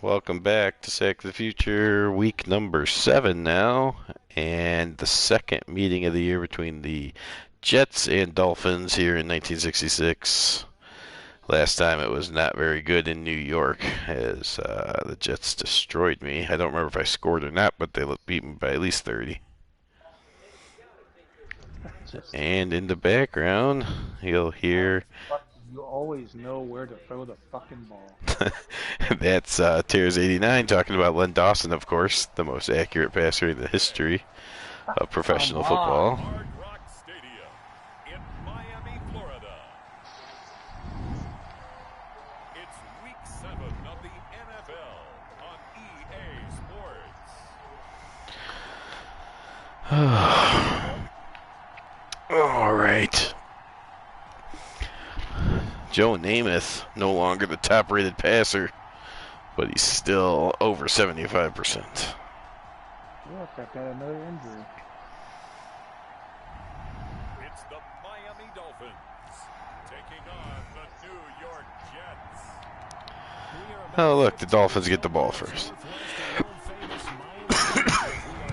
Welcome back to Sack the Future, week number 7 now, and the second meeting of the year between the Jets and Dolphins here in 1966. Last time it was not very good in New York as the Jets destroyed me. I don't remember if I scored or not, but they beat me by at least 30. And in the background, you'll hear You always know where to throw the fucking ball. that's Tears 89 talking about Len Dawson, of course, the most accurate passer in the history of professional football. Hard Rock Stadium in Miami, Florida. It's week 7 of the NFL on EA Sports. All right. Joe Namath, no longer the top-rated passer, but he's still over 75%. Look, I've got another injury. It's the Miami Dolphins taking on the New York Jets. Oh, look, the Dolphins get the ball first. We are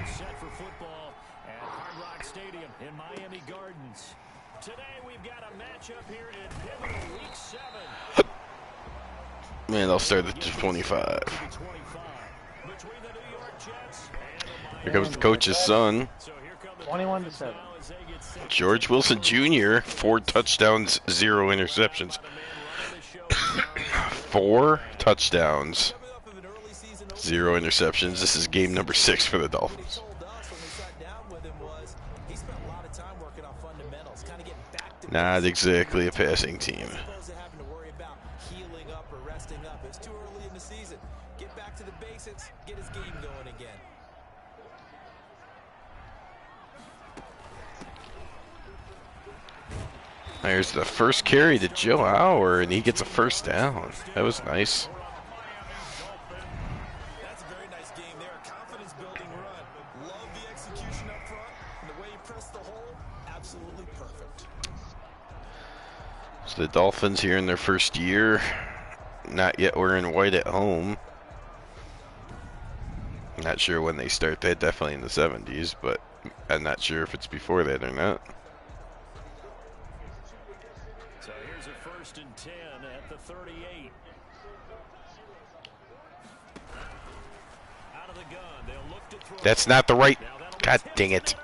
set for football at Hard Rock Stadium in Miami Gardens. Today we've got a matchup here in pivotal week 7. Man, they'll start at 25. Here comes the coach's son. 21-7. George Wilson Jr., 4 touchdowns, 0 interceptions. 4 touchdowns, 0 interceptions. This is game number 6 for the Dolphins. Not exactly a passing team. There's the first carry to Joe Auer, and he gets a first down. That was nice. That's a very nice game there. Confidence building run. Love the execution up front. And the way he pressed the hole, absolutely perfect. So the Dolphins here in their first year, not yet wearing white at home. Not sure when they start that, definitely in the 70s, but I'm not sure if it's before that or not. So here's a 1st and 10 at the 38. Out of the gun, they'll look to throw. That's not the right. God dang it.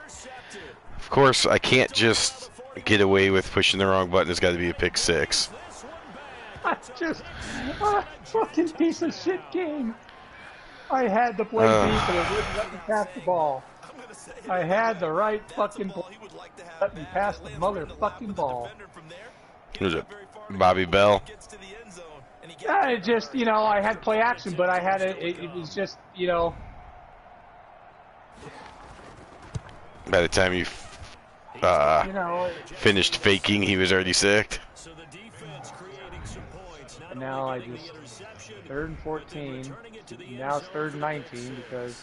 Of course, I can't just get away with pushing the wrong button. It's got to be a pick 6. That's just a fucking piece of shit game. I had to play deep, but it wouldn't let me pass the ball. I had the right fucking ball. Let me pass the motherfucking ball. Who's it? Bobby Bell. It just, I had play action, but I had it was just, By the time you finished faking, he was already sacked. And now I just 3rd and 14. Now it's 3rd and 19 because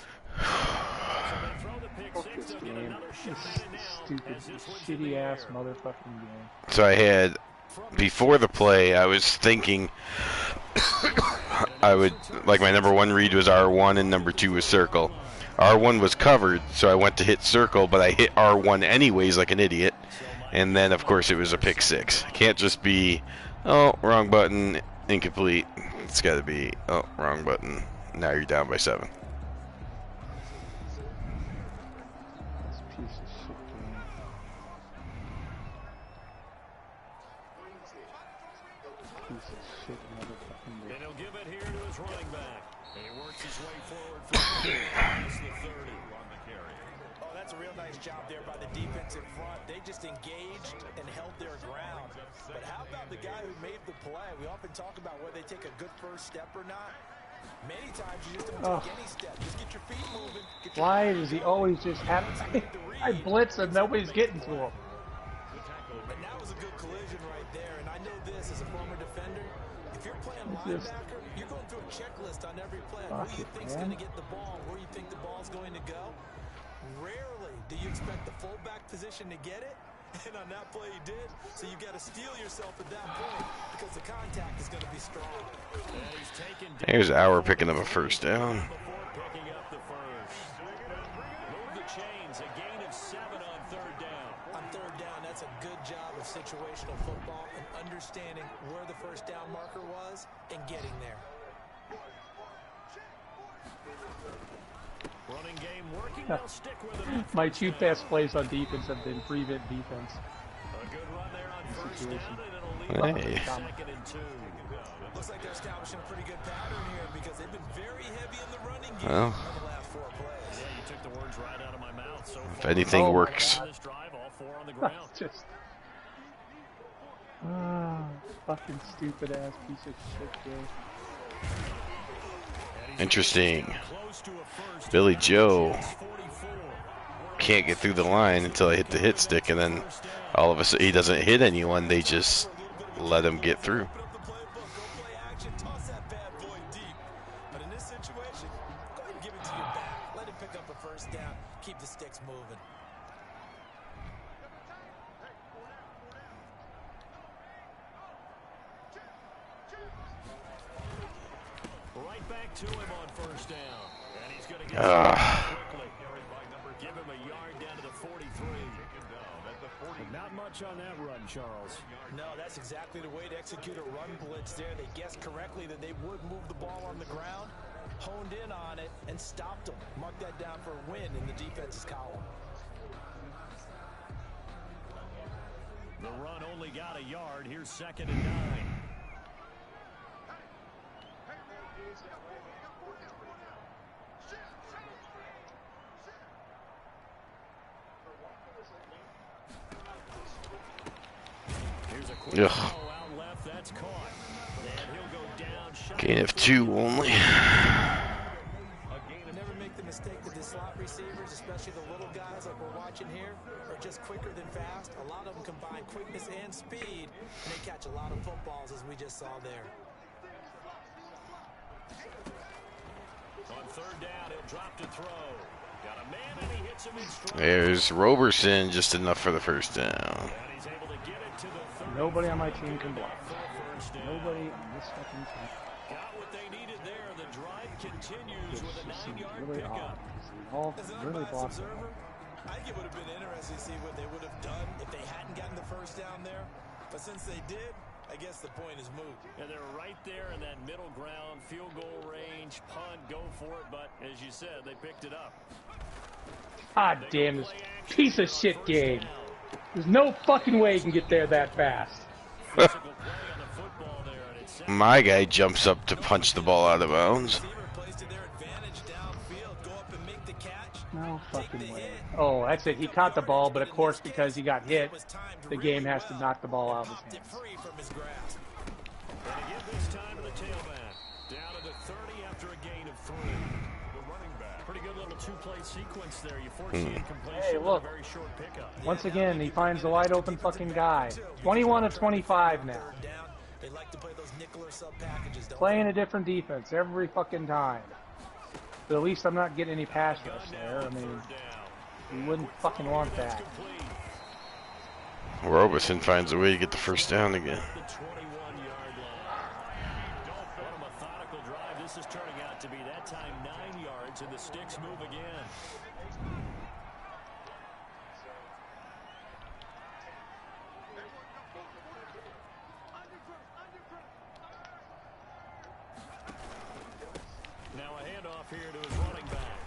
fuck this game. This stupid, shitty ass motherfucking game. So I had, before the play, I was thinking I would, like, my number 1 read was R1 and number 2 was circle. R1 was covered, so I went to hit circle, but I hit R1 anyways like an idiot. And then, of course, it was a pick 6. It can't just be, oh, wrong button, incomplete. It's got to be, oh, wrong button. Now you're down by 7. This piece of shit game. Piece of shit motherfucking game. And he'll give it here to his running back. And he works his way forward from the 30 on the carry. Oh, that's a real nice job there by the defensive front. They just engaged and held their ground. But how about the guy who made the play? We often talk about whether they take a good first step or not. Many times you just don't take any step. Just get your feet moving. Why does he always just have I blitz and nobody's getting to him? And that was a good collision right there. And I know this as a former defender. If you're playing linebacker, you're going through a checklist on every play. Who you think's going to get the ball, where you think the ball's going to go. Rarely do you expect the fullback position to get it. And on that play he did, so you got to steel yourself at that point because the contact is going to be strong. Here's Auer picking up a first down. Picking up the first. Move the chains, a gain of 7 on third down. On third down, that's a good job of situational football and understanding where the first down marker was and getting there. Running game working, they'll stick with it. My two best plays on defense have been prevent defense. A good run there on first down, and it'll lead Hey. second and 2. Looks like they're establishing a pretty good pattern here because they've been very heavy in the running game Well. on the last 4 plays. Yeah, you took the words right out of my mouth. So If far, anything Oh, works. this drive, all 4 on the ground. Just fucking stupid ass piece of shit game. Interesting. Close to a first. Billy Joe 44. can't get through the line until I hit the hit stick, and then all of a sudden he doesn't hit anyone. They just let him get through. Open up the playbook, go play action, toss that bad boy deep. But in this situation, go ahead and give it to your back. Let him pick up a first down. Keep the sticks moving. Right back to him on first down. And he's going to get quickly. Give him a yard down to the 43. Not much on that run, Charles. No, that's exactly the way to execute a run blitz there. They guessed correctly that they would move the ball on the ground, honed in on it, and stopped them. Mark that down for a win in the defense's column. The run only got a yard. Here's 2nd and 9. Here's a quick Ugh. throw out left. That's caught. And he'll go down. Gain of 2 only. Never make the mistake that the slot receivers, especially the little guys like we're watching here, are just quicker than fast. A lot of them combine quickness and speed, and they catch a lot of footballs, as we just saw there. On third down, he'll drop to throw. Got a man, and he hits him in stride. There's Roberson, just enough for the first down. And he's able to get it to the 30. Nobody on my team can block. First down. Nobody on this fucking team. Got what they needed there. The drive continues This with a just seems 9-yard really pickup. odd. All As an really unbiased blocking. observer, I think it would have been interesting to see what they would have done if they hadn't gotten the first down there. But since they did, I guess the point is moot. And they're right there in that middle ground, field goal range, punt, go for it. But as you said, they picked it up. God damn this piece of shit game. There's no fucking way you can get there that fast. Physical play on the football there, and it's second. My guy jumps up to punch the ball out of bounds. Receiver plays to their advantage downfield. Go up and make the catch. No Take fucking the way. hit. Oh, that's it. He caught the ball, but of course, because he got hit, the game has to knock the ball out of his Popped it hands. free from his grasp. And to give this time to the tailback. Down to the 30 after a gain of 3. The running back. Pretty good little 2-play sequence there. You force the incompletion Hey, with look. a very short pickup. Once again, he finds the wide open fucking guy. 21 of 25 now. Third down. They like to play those nickel or sub packages, don't Playing a different defense every fucking time. But at least I'm not getting any pass rush Gun there. down I mean, third down. you wouldn't fucking want That's that. complete. Roberson finds a way to get the first down again. The 21-yard line. What a methodical drive. This is turning out to be that time 9 yards, and the sticks move again. Now a handoff here to his running back.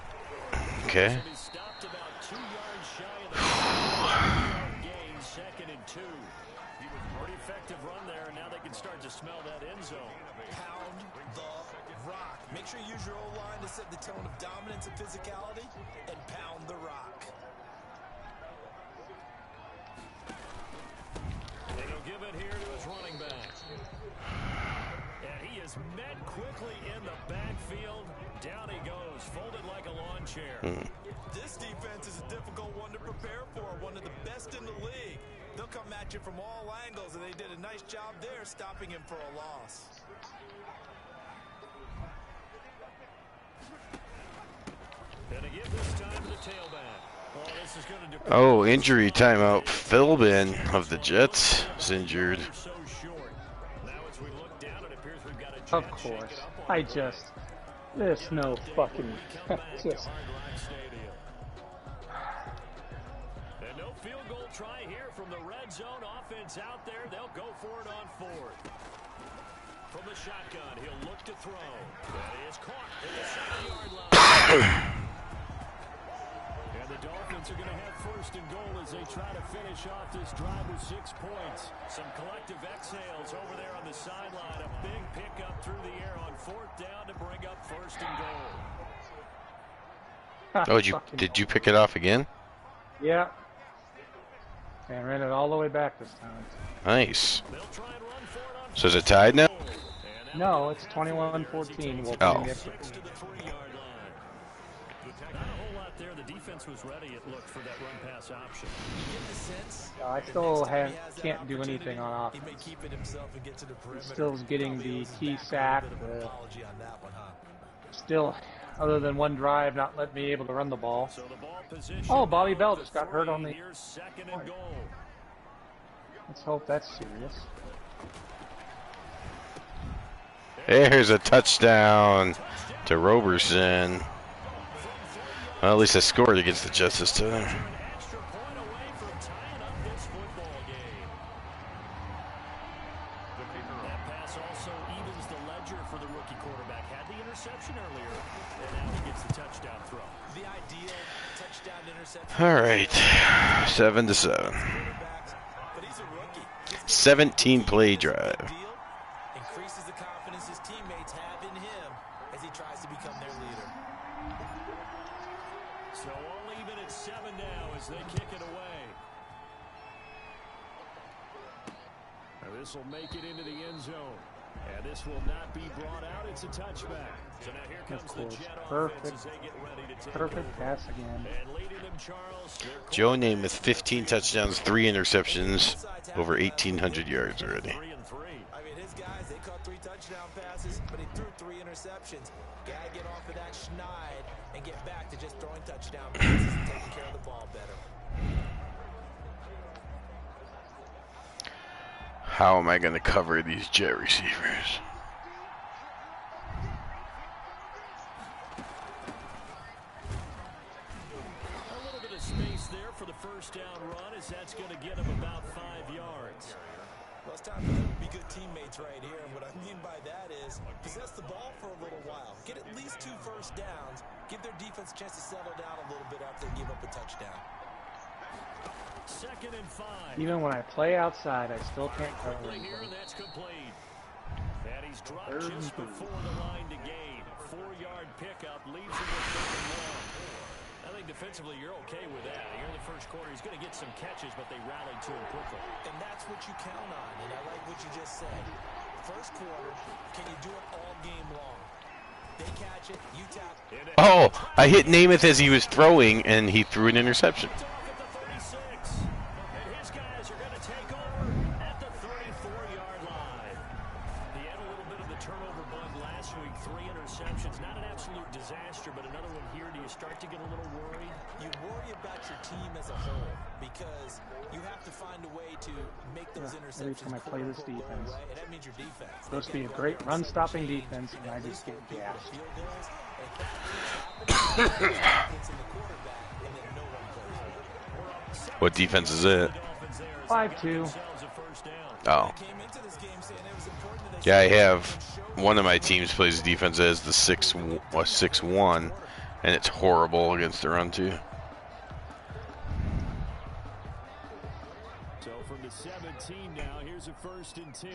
Okay. He's stopped about 2 yards shy of the gain, 2nd and 2. He was a pretty effective run there, and now they can start to smell that end zone. Pound the rock. Make sure you use your O-line to set the tone of dominance and physicality, and pound the rock. And he'll give it here to his running back. And he is met quickly in the backfield. Down he goes, folded like a lawn chair. This defense is a difficult one to prepare for, one of the best in the league. They'll come at you from all angles, and they did a nice job there stopping him for a loss. And to give this time to the tailback. Oh, injury timeout. Philbin of the Jets is injured. Of course. There's no fucking, just. And no field goal try here from the red zone. Offense out there. They'll go for it on fourth. From the shotgun, he'll look to throw. That is caught at the 7-yard line. And the Dolphins are going to have first and goal as they try to finish off this drive with 6 points. Some collective exhales over there on the sideline. A big pickup through the air on fourth down to bring up first and goal. Oh, did you pick it off again? Yeah. And ran it all the way back this time. Nice. So is it tied now? No, it's 21-14. We'll Oh. The defense was ready, it looked, for that run pass option. I still can't do anything on offense. Still getting the key sack. Still, other than one drive, not letting me able to run the ball. Oh, Bobby Bell just got hurt on the. Let's hope that's serious. There's a touchdown to Roberson. Well, at least I scored against the Jets this time. All right, 7-7. 17 play drive. Increases the confidence his teammates have in him as he tries to become their leader. So all even at 7 now as they kick it away. And this will make it into the end zone. And this will not be brought out. It's a touchback. So now here comes the Jet offense as they get ready to take Perfect pass again. And leading them, Charles. Joe Namath with 15 touchdowns, 3 interceptions, over 1,800 yards already. 3-3. I mean, his guys, they caught 3 touchdown passes, but he threw 3 interceptions. Gotta get off of that schneid and get back to just throwing touchdown passes and taking care of the ball better. How am I going to cover these Jet receivers? A little bit of space there for the first down run as that's going to get him about 5 yards. Well, it's time for them to be good teammates right here, and what I mean by that is possess the ball for a little while. Get at least 2 first downs. Give their defense a chance to settle down a little bit after they give up a touchdown. 2nd and 5. Even when I play outside, I still can't cover Quickly here, and that's complete. And he's dropped just before the line to gain. 4-yard pickup leaves him with 3rd and 1. I think defensively you're okay with that. Here in the first quarter, he's going to get some catches, but they rallied to him quickly. And that's what you count on, and I like what you just said. First quarter, can you do it all game long? They catch it, you tap. Oh, I hit Namath as he was throwing, and he threw an interception. And his guys are going to take over at the 34-yard line. He had a little bit of the turnover bug last week. 3 interceptions. Not an absolute disaster, but another one here. Do you start to get a little worried? You worry about your team as a whole because you have to find a way to make those interceptions. Every time I play this defense, and that means your defense. supposed to be a great run-stopping defense, and I just get gassed. What defense is it? 5-2. Oh. Yeah, I have one of my teams plays defense as the 6-1, and it's horrible against the run too. So from the 17 now, here's a 1st and 10.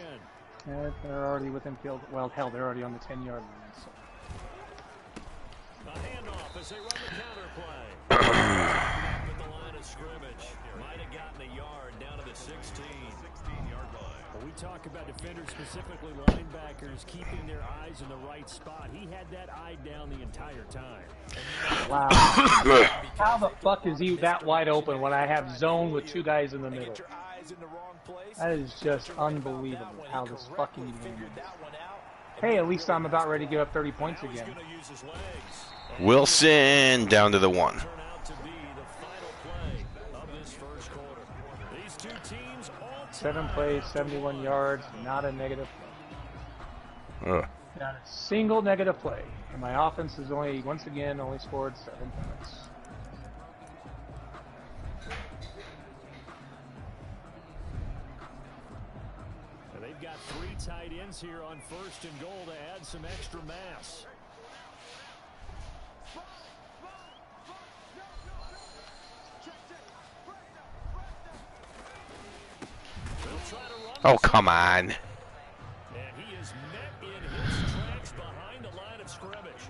Yeah, they're already within field. Well, hell, they're already on the 10-yard line. So. A handoff as they run the counter play. At the line of scrimmage. Might have gotten a yard down to the 16-yard line. Well, we talk about defenders, specifically linebackers, keeping their eyes in the right spot. He had that eye down the entire time. Wow. How the fuck is he that wide open when I have zone with 2 guys in the middle? That is just unbelievable how this fucking game is. Hey, at least I'm about ready to give up 30 points again. Wilson down to the 1. 7 plays, 71 yards, not a negative play. Not a single negative play. And my offense has once again, scored 7 points. They've got 3 tight ends here on 1st and goal to add some extra mass. Oh, come on. And he is met in his tracks behind the line of scrimmage.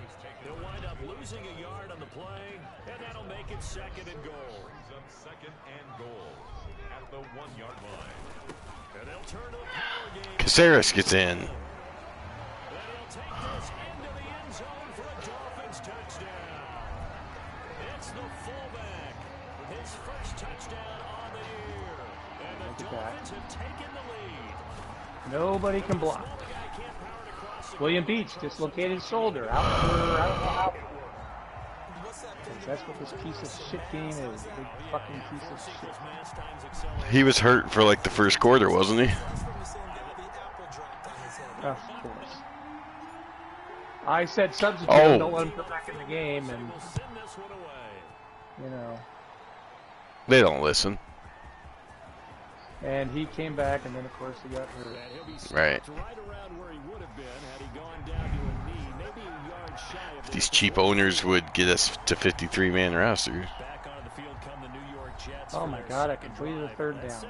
He'll wind up losing a yard on the play, and that'll make it 2nd and goal. Brings up 2nd and goal at the 1-yard line. And they'll turn to the power game. Caceres gets in. And he'll take this into the end zone for a Dolphins touchdown. It's the fullback. His first touchdown on the year. And the Dolphins have taken the lead. Nobody can block. William Beach dislocated shoulder out for I don't know how. That's what this piece of shit game is. Big fucking piece of shit. He was hurt for like the first quarter, wasn't he? Of course. I said substitute, don't let him come back in the game, and you know. They don't listen. And he came back, and then of course he got hurt. Right. These cheap owners would get us to 53-man rosters. Oh my God! I completed a 3rd down.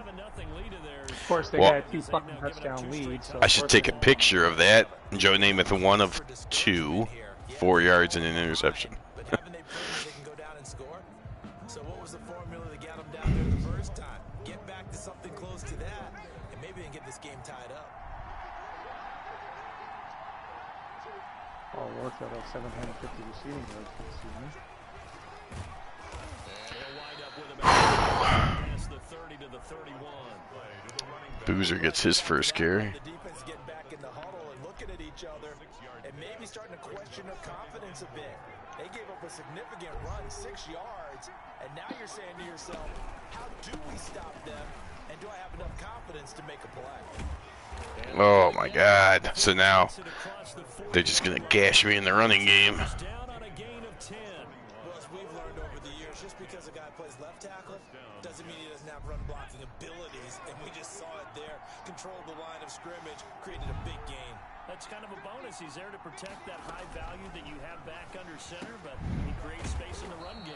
Of course, they got a 2 fucking touchdown lead. So I should take a picture of that. Joe Namath, 1 of 2, 4 yards and an interception. So what was the formula that got them down there the first time? Get back to something close to that, and maybe they can get this game tied up. Oh, worked out like 750 receiving yards for the season. Boozer gets his first carry. The defense getting back in the huddle and looking at each other, and maybe starting to question their confidence a bit. They gave up a significant run, 6 yards, and now you're saying to yourself, how do we stop them, and do I have enough confidence to make a play? Oh my God. So now they're just going to gash me in the running game. Well, as we've learned over the years, just because a guy plays left tackle doesn't mean he doesn't have run blocking abilities, and we just saw it there. Controlled the line of scrimmage, created a big gain. That's kind of a bonus. He's there to protect that high value that you have back under center, but he creates space in the run game.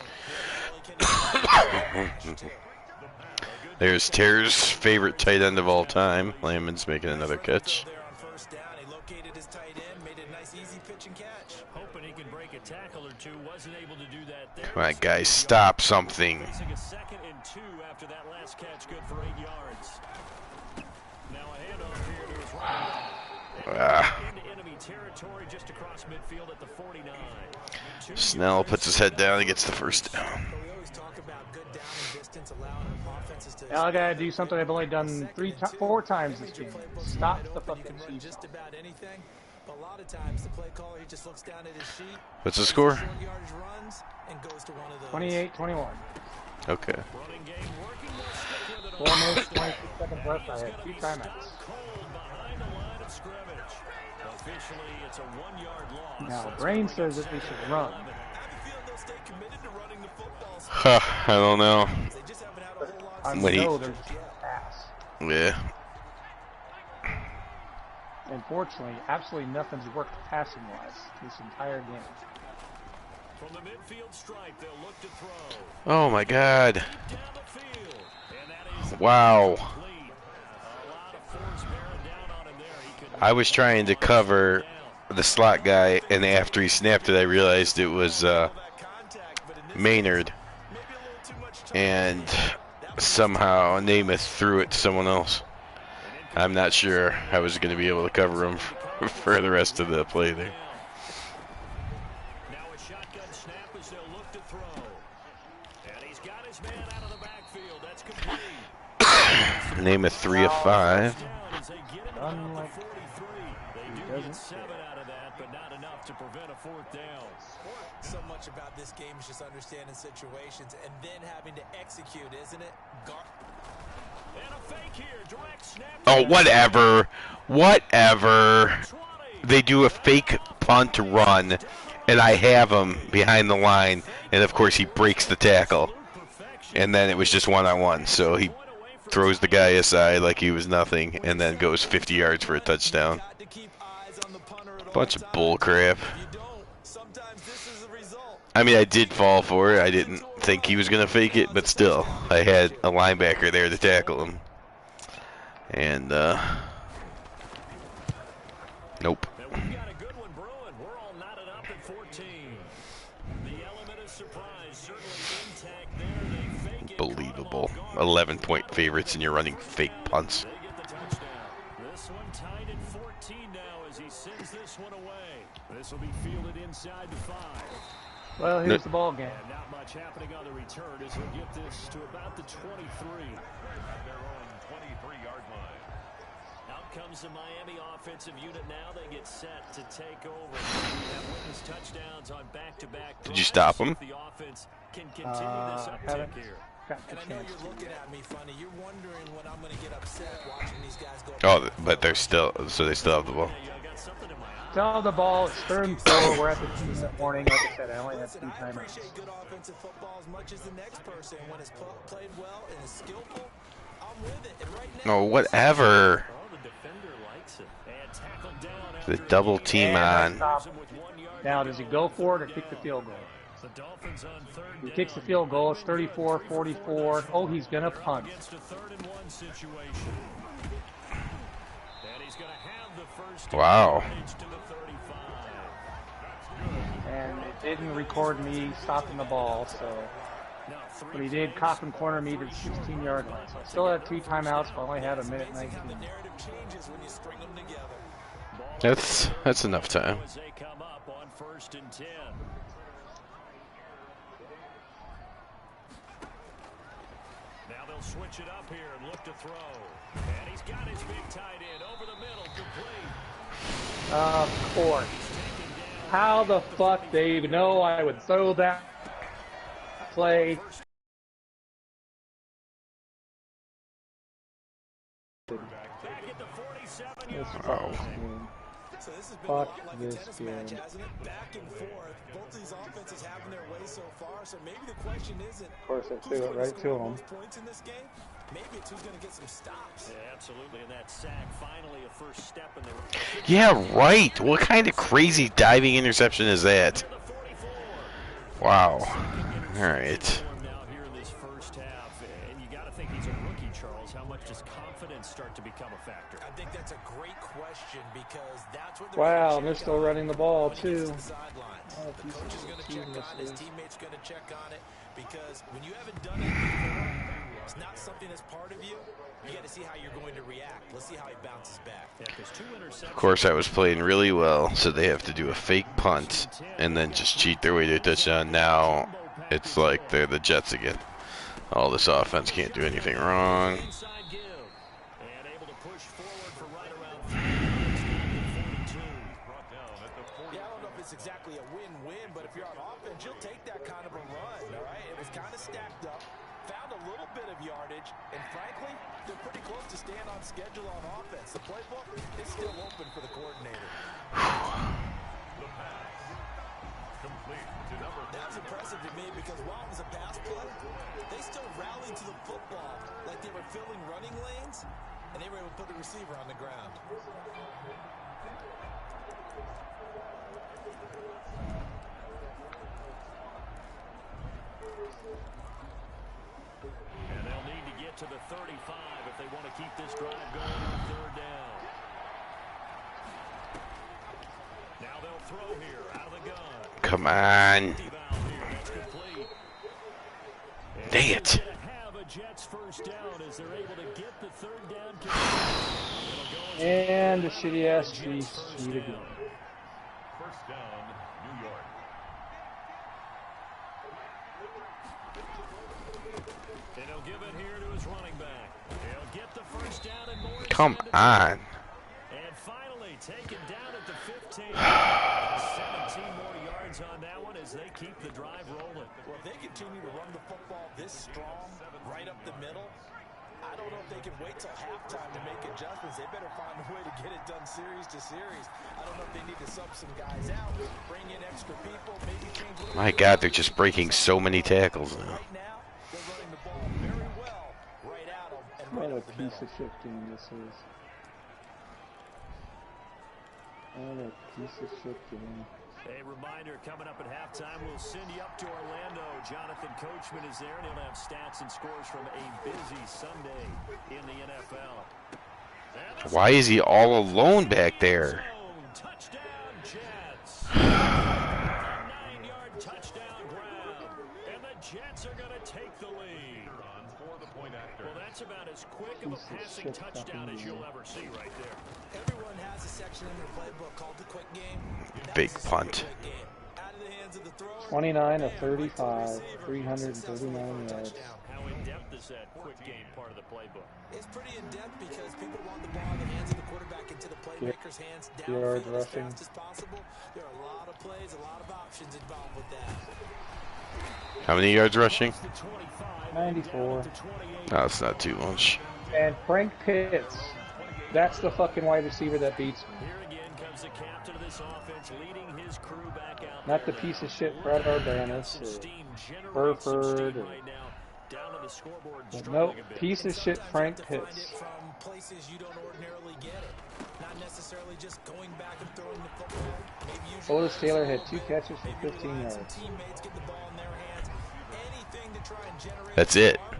There's Ter's favorite tight end of all time. Landman's making another catch. Hoping he can break a tackle or two. Wasn't able to do that there. Come on, guys, stop something. Facing a 2nd and 2 after that last catch, good for 8 yards. Now a handoff here to his right. Into enemy territory just across midfield at the 49. Snell puts his head down and gets the first down. Now I gotta do something I've only done 4 times this game. Stop the fucking sheet. Just about anything. But a lot of times the play caller, he just looks down at his sheet. What's the score? 28-21. Okay. Almost 26 seconds left. I had 2 timeouts. Now, Brain says that we should run. Huh, I don't know. I When he- know they're just gonna pass. Yeah. Unfortunately, absolutely nothing's worked passing-wise this entire game. From the midfield stripe, they'll look to throw. Oh my God. Down the field. And that is Wow. complete. A lot of force bearing down on him there. He could I was trying to cover the slot guy, and after he snapped it, I realized it was Maynard. And somehow Namath threw it to someone else. I'm not sure I was going to be able to cover him for the rest of the play there. now a shotgun snap as they'll look to throw. And he's got his man out of the backfield. That's complete. Namath 3 of 5. As they get him Unlike to the 43. They do get 7 out of that, but not enough to prevent a 4th down. So much about this game is just understanding situations and then having to execute, isn't it? Oh, whatever. Whatever. They do a fake punt run, and I have him behind the line, and of course he breaks the tackle. And then it was just one-on-one, so he throws the guy aside like he was nothing, and then goes 50 yards for a touchdown. Bunch of bullcrap. I mean, I did fall for it. I didn't think he was going to fake it, but still, I had a linebacker there to tackle him. And, nope. Unbelievable. 11-point favorites, and you're running fake punts. This one tied at 14 now as he sends this one away. This will be fielded inside the 5. Well, here's the ball game. And not much happening on the return as we get this to about the 23. At their own 23-yard line. Out comes the Miami offensive unit now. They get set to take over. Have witnessed touchdowns on back-to-back. Did you stop him? The offense can continue this uptick here. And I know you're looking at me funny. You're wondering when I'm going to get upset watching these guys go. Oh, but they're still, so they still have the ball. Still have the ball. It's 3rd and 4. We're at the team that morning. Like I said, I only have 2 I timeouts. appreciate good offensive football as much as the next person. When it's played well and is skillful, I'm with it. And right now, No, whatever. The double team on. Now, does he go for it or kick the field goal? He kicks the field goal. It's 34-44. Oh, he's going to punt. Wow. And it didn't record me stopping the ball, so. But he did cop and corner me to the 16-yard line. So I still have 2 timeouts, but I only have 1:19. That's enough time. Now they'll switch it up here and look to throw. And he's got his big tight end over the middle, complete. Of course. How the fuck they even know I would throw that play? This So this has been Fuck a lot like this a tennis game. match, hasn't it? Back and forth. Both these offenses having their way so far. So maybe the question isn't Of course, I who's threw it going to right to score the him. most points in this game. Maybe it's who's going to get some stops. Yeah, absolutely. And that sack, finally a first step in the. Yeah, right. What kind of crazy diving interception is that? Wow. All right. Now here in this first half, and you got to think he's a rookie, Charles. How much does confidence start to become a factor? I think that's a great question because that's what Wow, they're still running the ball, too. The coach is going to check on it. His teammates going to check on it because when you haven't done it before, it's not something that's part of you. You got to see how you're going to react. Let's see how he bounces back. Of course, I was playing really well, so they have to do a fake punt and then just cheat their way to a touchdown. Now it's like they're the Jets again. All this offense can't do anything wrong. Exactly a win-win, but if you're on offense, you'll take that kind of a run, all right? It was kind of stacked up, found a little bit of yardage, and frankly, they're pretty close to staying on schedule on offense. The playbook is still open for the coordinator. The pass. Complete to number 30. That's impressive to me because while it was a pass play, they still rallied to the football like they were filling running lanes, and they were able to put the receiver on the ground. And they'll need to get to the 35 if they want to keep this drive going on 3rd down. Now they'll throw here out of the gun. Come on. Dang it. And the shitty-ass Chiefs lead again. First down, New York. And he'll give it here to his running back. He'll get the first down and more. Come on. And finally taken down at the 15. 17 more yards on that one as they keep the drive rolling. Well, if they continue to run the football this strong, right up the middle, I don't know if they can wait till halftime to make adjustments. They better find a way to get it done series to series. I don't know if they need to sub some guys out, bring in extra people, maybe change. My God, they're just breaking so many tackles now. Right now, they're running the ball very well right at them and right What a up the piece middle. of shit game this is. What a piece of shit game. A reminder, coming up at halftime, we'll send you up to Orlando. Jonathan Coachman is there, and he'll have stats and scores from a busy Sunday in the NFL. Why is he all alone back there? Touchdown, Jets. 9-yard touchdown grab. And the Jets are going to take the lead. Well, that's about as quick of a passing touchdown as you'll ever see right there. Everyone has a section in their playbook called the quick game. Big punt. 29 of 35, 339 yards. How in-depth is that quick game part of the playbook? It's pretty in-depth because people want the ball in the hands of the quarterback into the playmaker's hands Yards downfield as rushing. fast as possible. There are a lot of plays, a lot of options involved with that. How many yards rushing? 94. No, it's not too much. And Frank Pitts. That's the fucking wide receiver that beats me. Here again comes the captain of this offense, leading his crew back out. Not the piece of shit Brett Urbanus or Burford. But nope, piece of shit Frank Pitts. From places you don't ordinarily get it. Not necessarily just going back and throwing the football. Maybe usually Otis Taylor had 2 catches for 15 yards. teammates get the ball in their hands. Anything to try and generate. That's it. The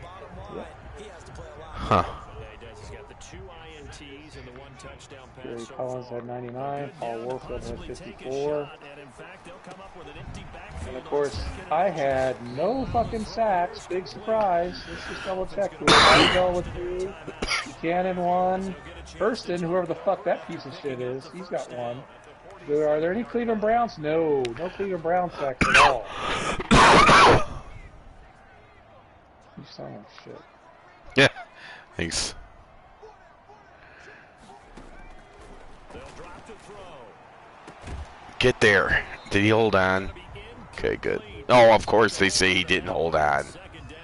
bottom line, he has to play a lot. Huh. Yeah, he does. He's got the 2 INTs and the 1 touchdown pass. Gary so Collins far. had 99. Paul Warfield had Possibly take a 54. shot, and in fact, they'll come up with an empty backfield And of on course, second I and had no fucking sacks. Big surprise. Let's just double check here. Martindale with 2. Buchanan 1. Hurston, whoever the fuck that piece of shit is, he's got 1. Are there any Cleveland Browns? No. No Cleveland Brown sacks at all. You son of shit. Yeah. Thanks. They'll drop to throw. Get there. Did he hold on? Okay, good. Oh, of course they say he didn't hold on. Second down.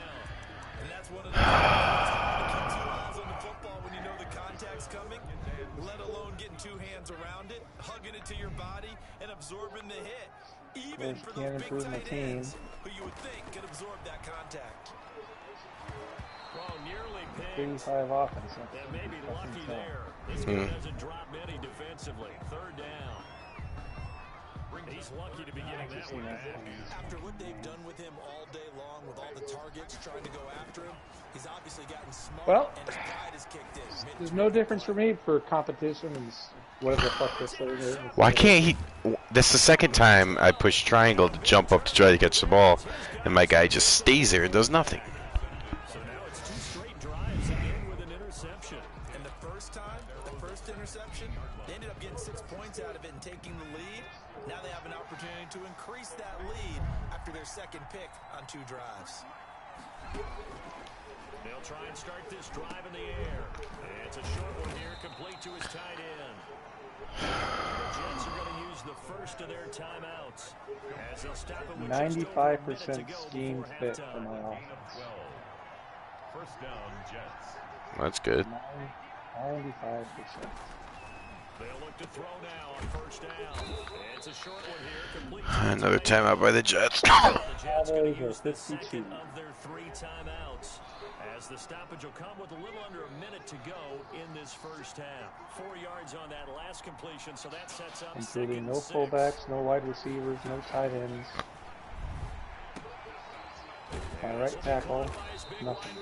And that's one of the keep 2 eyes on the football when you know the contact's coming, let alone getting 2 hands around it, hugging it to your body, and absorbing the hit. Even for Can't those improve big my tight team. ends who you would think could absorb that contact. Well, nearly picked. 35 offense. That may be That's lucky fucking there. This guy doesn't drop many defensively. Third down. He's lucky to be getting that one back. After what they've done with him all day long, with all the targets trying to go after him, he's obviously gotten smart, Well, and his pride has kicked in. there's no difference for me for competition and whatever the fuck this thing is. Why can't he? That's the second time I push triangle to jump up to try to catch the ball, and my guy just stays there and does nothing. So now it's 2 straight drives and in with an interception. And the first interception, they ended up getting 6 points out of it and taking the lead. Now they have an opportunity to increase that lead after their second pick on 2 drives. They'll try and start this drive in the air. And it's a short one here, complete to his tight end. The Jets are going to use the first of their timeouts as they'll stop it with just over a minute to 95% go scheme before fit for halftime. my offense. First down, Jets. That's good. 95%. They'll look to throw now on first down. It's a short one here, complete to Another the tight end. timeout by the Jets. The Jets going to use the 52. second of their 3 timeouts, as the stoppage will come with a little under a minute to go in this first half. 4 yards on that last completion, so that sets up Including second no and 6. fullbacks, no wide receivers, no tight ends. My right tackle, nothing.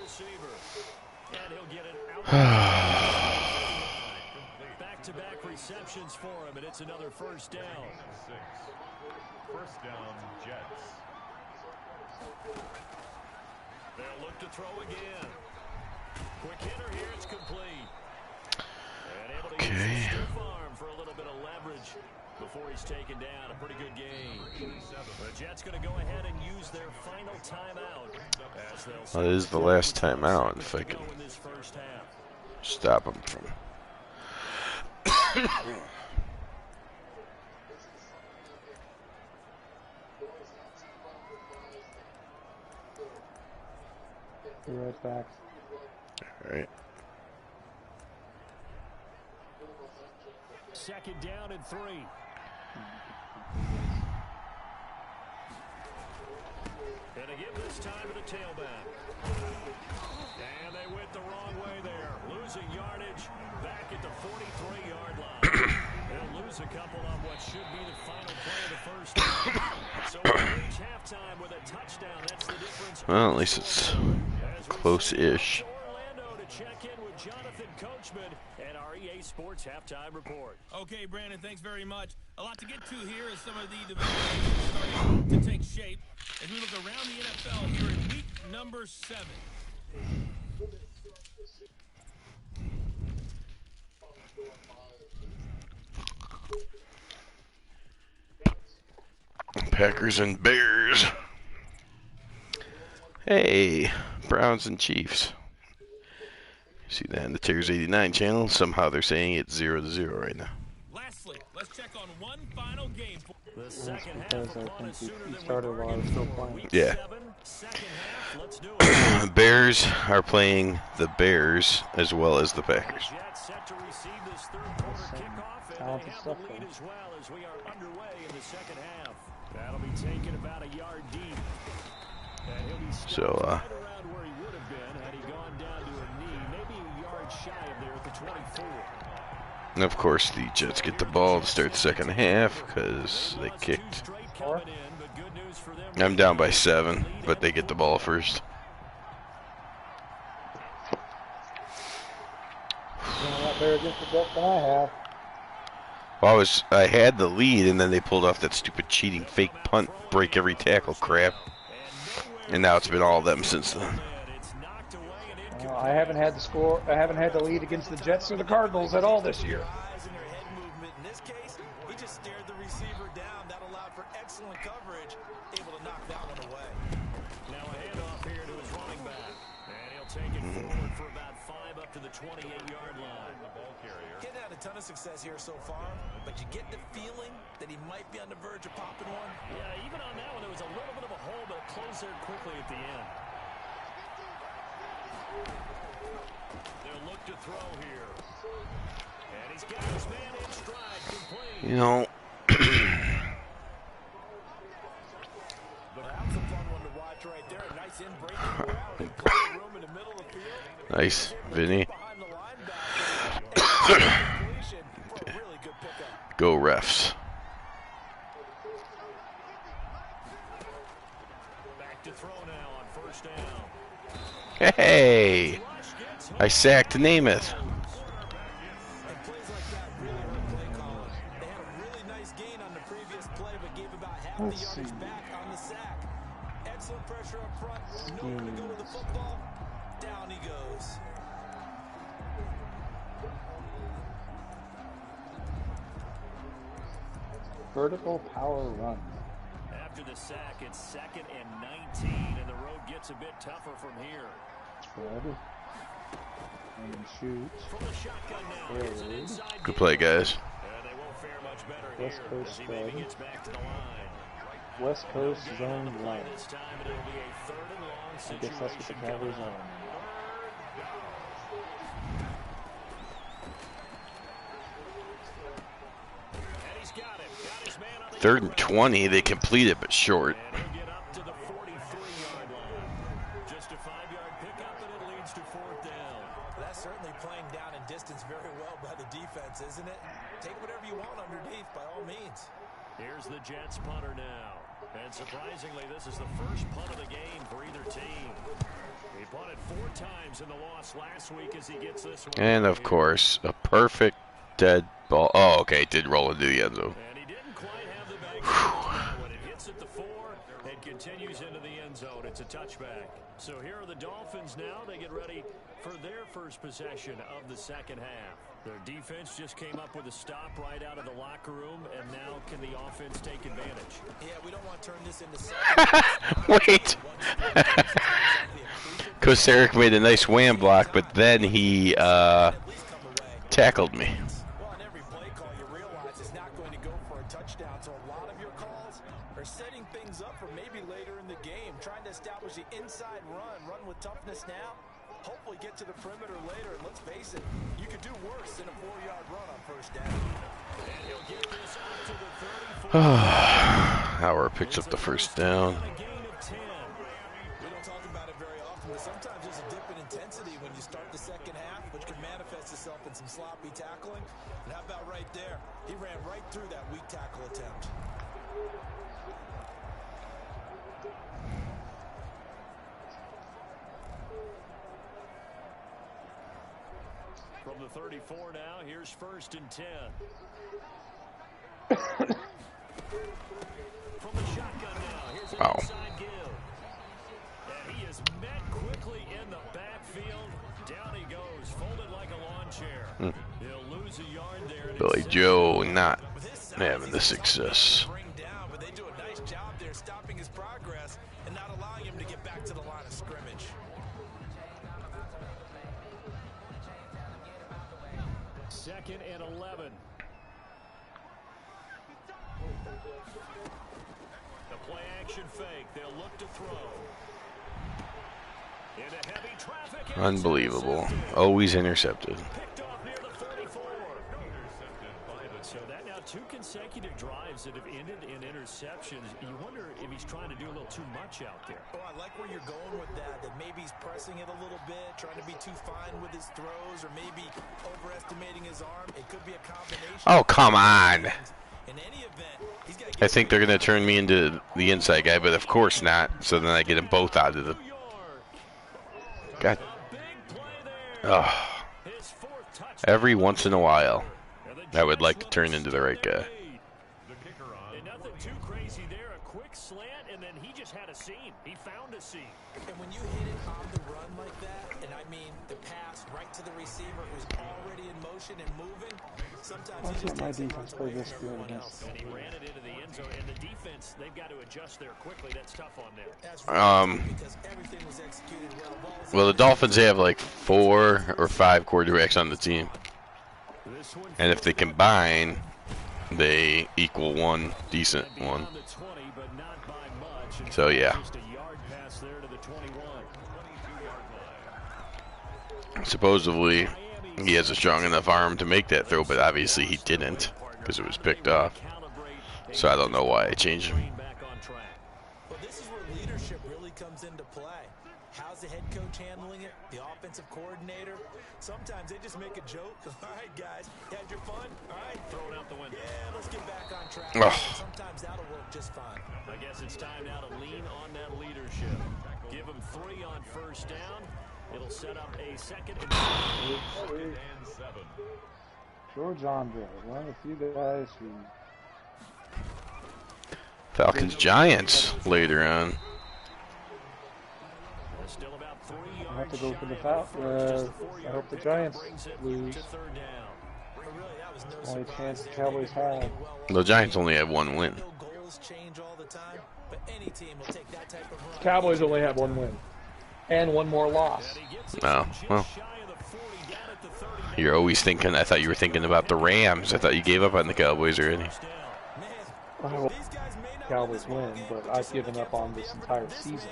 And he'll get it out. Back-to-back receptions for him, and it's another first down. 6. First down, Jets. They'll look to throw again. Quick hitter here, it's complete. And able to use his stiff arm for a little bit of leverage before he's taken down. A pretty good game. The Jets going to go ahead and use their final timeout. As they'll That is the last timeout. If I can go in this first half. stop him from. Be right back. All right. Second down and 3. And they give this time to the tailback. And they went the wrong way there. Losing yardage back at the 43-yard line. They'll lose a couple on what should be the final play of the first half. So we'll reach halftime with a touchdown. That's the difference. Well, at least it's close-ish. Orlando to check in with Jonathan Coachman and our EA Sports halftime report. Okay, Brandon, thanks very much. A lot to get to here as some of the developments are starting to take shape as we look around the NFL here in week number 7. Packers and Bears. Hey, Browns and Chiefs. See that in the Tears 89 channel? Somehow they're saying it's 0-0 right now. Lastly, let's check on one final game. The second Because half I upon us think sooner he than we started while I was still bargained for. playing. Week Yeah. 7, second half, let's do it. Bears are playing the Bears as well as the The Packers. Jets set to receive this third quarter kickoff, and they talented have stuff, the lead though. as well as we are underway in the second half. That'll be taken about a yard deep. And he'll be So, right around where he would have been had he gone down to a knee, maybe a yard shy of there at the 24. And of course, the Jets get the ball to start the second half because they kicked. I'm down by 7, but they get the ball first. Doing a lot better against the Jets than I have. Well, I had the lead, and then they pulled off that stupid cheating fake punt, break every tackle crap. And now it's been all of them since then. I haven't had the score. I haven't had the lead against the Jets or the Cardinals at all this year. Eyes and their head movement. In this case, he just stared the receiver down. That allowed for excellent coverage, able to knock that one away. Now a handoff here to his running back. And he'll take it forward for about 5 up to the 28-yard line. The ball carrier. Getting had a ton of success here so far, but you get the feeling that he might be on the verge of popping one. Yeah, even on that one, there was a little bit of a hole, but it closed there quickly at the end. They'll look to throw here. And he's got his man in stride, complete. You know, But that's a fun one to watch right there. A nice in-breaking route and plenty of room in the middle of the field. nice, Vinny. Behind the linebacker. And completion for a really good pickup. Go refs. Back to throw now on first down. Hey, I sacked Namath. And plays like that really hurt play callers. They had a really nice gain on the previous play, but gave about half the Let's yardage see. back on the sack. Excellent pressure up front. Nowhere to go with the football. Down he goes. Vertical power run. After the sack, it's 2nd and 19, and the road gets a bit tougher from here. Spread. And shoots. From the shotgun now, here's an inside Good game. play, guys. And they won't fare much better West here Coast as he maybe spread. gets back to the line. West Coast They'll get on zone the play run. this time, and it'll be a 3rd and long I guess situation that's what the coming Cowboys up. are. And he's got him. Got his man on the 3rd and 20, they complete it, but short. And he'll get up to the 43-yard line. Just a 5-yard pickup, and it leads to 4th down. That's certainly playing down in distance very well by the defense, isn't it? Take whatever you want underneath, by all means. Here's the Jets punter now. And surprisingly, this is the first punt of the game for either team. He punted 4 times in the loss last week as he gets this one. And of course, a perfect dead ball. Oh, okay, it did roll into the end zone. And he didn't quite have the bag. When it hits at the 4, it continues into the end zone. It's a touchback. So here are the Dolphins now. They get ready for their first possession of the second half. Their defense just came up with a stop right out of the locker room, and now can the offense take advantage? Yeah, we don't want to turn this into second. Wait. Kosaric made a nice wham block, but then he tackled me. Well, on every play call, you realize it's not going to go for a touchdown. So a lot of your calls are setting things up for maybe later in the game, trying to establish the inside run with toughness now. hopefully get to the perimeter later. And let's face it, you could do worse than a 4-yard run on first down. And he'll get this out to the 34. Howard picks up the first down. A gain of 10. We don't talk about it very often, but sometimes there's a dip in intensity when you start the second half, which can manifest itself in some sloppy tackling. And how about right there? He ran right through that weak tackle attempt. From the 34 now, here's first and 10. From the shotgun now, here's an inside give. And he is met quickly in the backfield. Down he goes, folded like a lawn chair. He'll lose a yard there. Billy Joe not having the success. Bring down, but they do a nice job there stopping his progress and not allowing him to get back to the line of scrimmage. Second and 11. The play action fake. They'll look to throw. Into heavy traffic. Unbelievable. Always intercepted. Picked off near the 34. So that now 2 consecutive drives that have ended in interceptions. You wonder if he's trying to do a little too much out there. Oh, I like where you're going with that. That maybe he's pressing it a little bit, trying to be too fine with his throws, or maybe overestimating his arm. It could be a combination. Oh, come on. In any event, he's got to I think they're going to turn me into the inside guy, but of course not. So then I get them both out of the... God. Oh. Every once in a while, I would like to turn into the right guy. And nothing too crazy there. A quick slant, and then he just had a seam. He found a seam. And when you hit it on the run like that, and I mean the pass right to the receiver who's already in motion and moving, sometimes That's what my defense played this good against. And he ran it into the end zone. And the defense, they've got to adjust there quickly. That's tough on them. because everything was executed well. Well, the Dolphins, they have like 4 or 5 quarterbacks on the team. And if they combine, they equal one decent one. So, yeah. Supposedly, he has a strong enough arm to make that throw, but obviously he didn't because it was picked off. So I don't know why I changed him. Well, this is where leadership really comes into play. How's the head coach handling it? The offensive coordinator? Sometimes they just make a joke. All right, guys, you had your fun? All right, throw it out the window. Yeah, let's get back on track. Sometimes that'll work just fine. I guess it's time now to lean on that leadership. Give them 3 on first down. It'll set up a second and 7. George Andre, one of the few guys who... Falcons Giants later on. Still about 3 yards. I have to go for the Falcons. I hope the Giants lose. Only chance the Cowboys have. The Giants only have 1 win. Cowboys only have 1 win. And 1 more loss. Oh, well. You're always thinking, I thought you were thinking about the Rams. I thought you gave up on the Cowboys already. Well, Cowboys win, but I've given up on this entire season.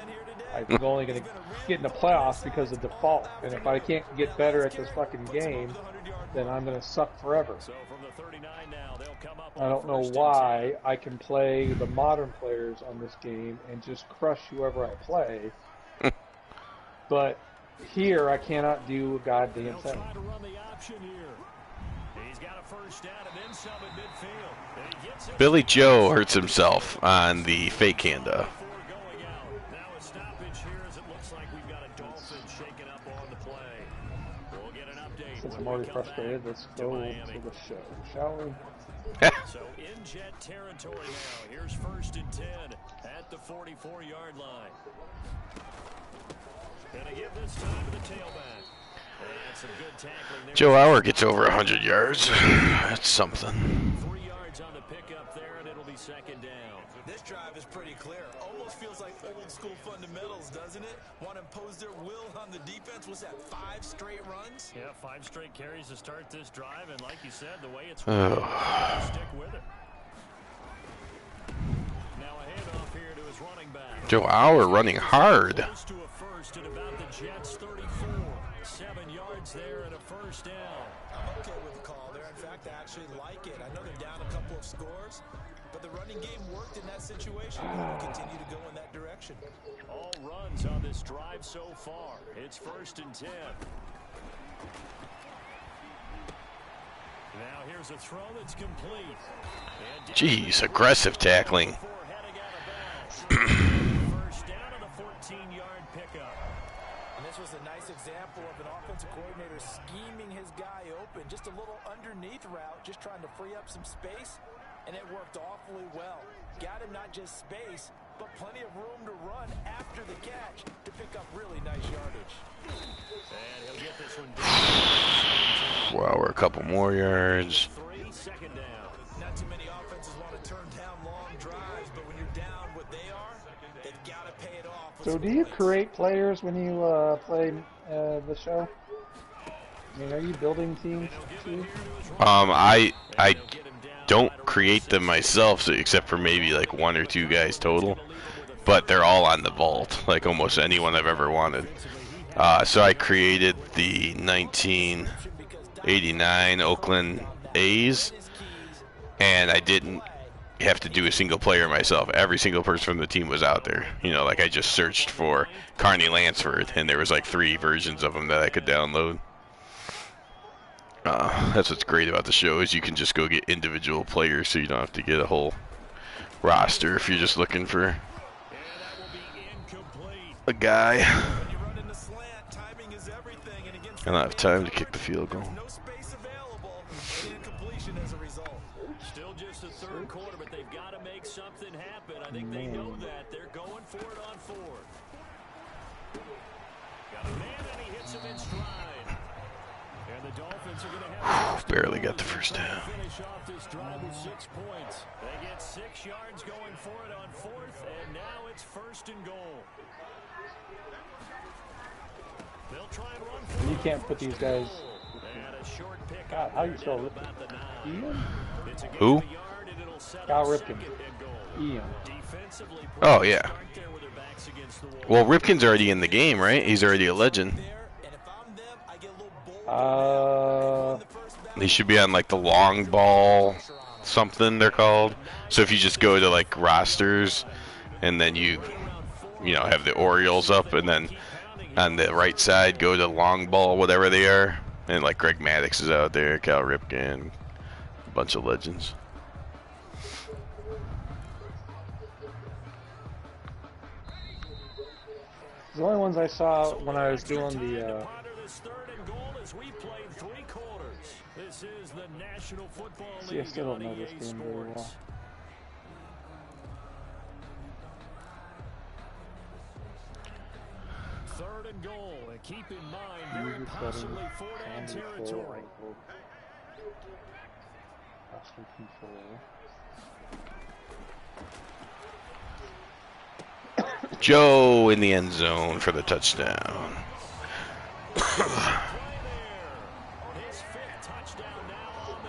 I'm only going to get in the playoffs because of default. And if I can't get better at this fucking game, then I'm going to suck forever. I don't know why I can play the modern players on this game and just crush whoever I play. But here I cannot do a goddamn thing. Billy Joe hurts himself on the fake handoff. Since I'm already frustrated, let's go to the show, shall we? So in jet territory now. Here's first and 10 at the 44-yard line. Gonna give this time to the tailback. And some good tackling there. Joe Hour gets over 100 yards. That's something. 3 yards on the pickup there, and it'll be second down. This drive is pretty clear. Almost feels like old school fundamentals, doesn't it? Want to impose their will on the defense. Was that 5 straight runs? Yeah, 5 straight carries to start this drive, and like you said, the way it's stick with it. Now a handoff here to his running back. Joe Hour running hard. Close to a first at about the Jets 34. scores. But the running game worked in that situation. We'll continue to go in that direction. All runs on this drive so far. It's 1st and 10. Now here's a throw that's complete. Jeez, aggressive tackling. First down on the 14-yard pickup. And this was a nice example of an offensive coordinator scheming his guy open. Just a little underneath route, just trying to free up some space. And it worked awfully well. Got him not just space, but plenty of room to run after the catch to pick up really nice yardage. And he'll get this one down. Wow, we're a couple more yards. 2nd down. Not too many offenses want to turn down long drives, but when you're down what they are, they've got to pay it off. So do you create players when you play the show? I mean, are you building teams too? I don't create them myself, so except for maybe like 1 or 2 guys total. But they're all on the vault, like almost anyone I've ever wanted. So I created the 1989 Oakland A's, and I didn't have to do a single player myself. Every single person from the team was out there. You know, like I just searched for Carney Lansford, and there was like 3 versions of them that I could download. That's what's great about the show, is you can just go get individual players, so you don't have to get a whole roster if you're just looking for a guy. I don't have time to kick the field goal. No space available, and incompletion as a result. Still just the 3rd quarter, but they've got to make something happen. I think they know that. They're going for it on 4th. Got a man, and he hits him in stride. And the Dolphins are going to have Barely got the first down. finish off this drive with 6 points. They get 6 yards going for it on 4th, and now it's 1st and goal. They'll try and run for You can't put these guys. and a short pick. God, how you spell Ripken? Ian? It's a gain Who? of a yard, and it'll set Kyle up Ripken. 2nd and goal. Ian. Defensively, Oh, yeah. start there with their backs against the wall. Well, Ripken's already in the game, right? He's already a legend. He should be on like the long ball something they're called. So if you just go to like rosters, and then you know, have the Orioles up, and then on the right side go to long ball, whatever they are, and like Greg Maddux is out there, Cal Ripken, a bunch of legends. The only ones I saw when I was doing the. This 3rd and goal as we played 3 quarters. This is the National Football See, I League still on don't know this EA game very well. Sports. Third and goal, and keep in mind, very User possibly settings, 4-down sound territory. control, roster control. Joe in the end zone for the touchdown.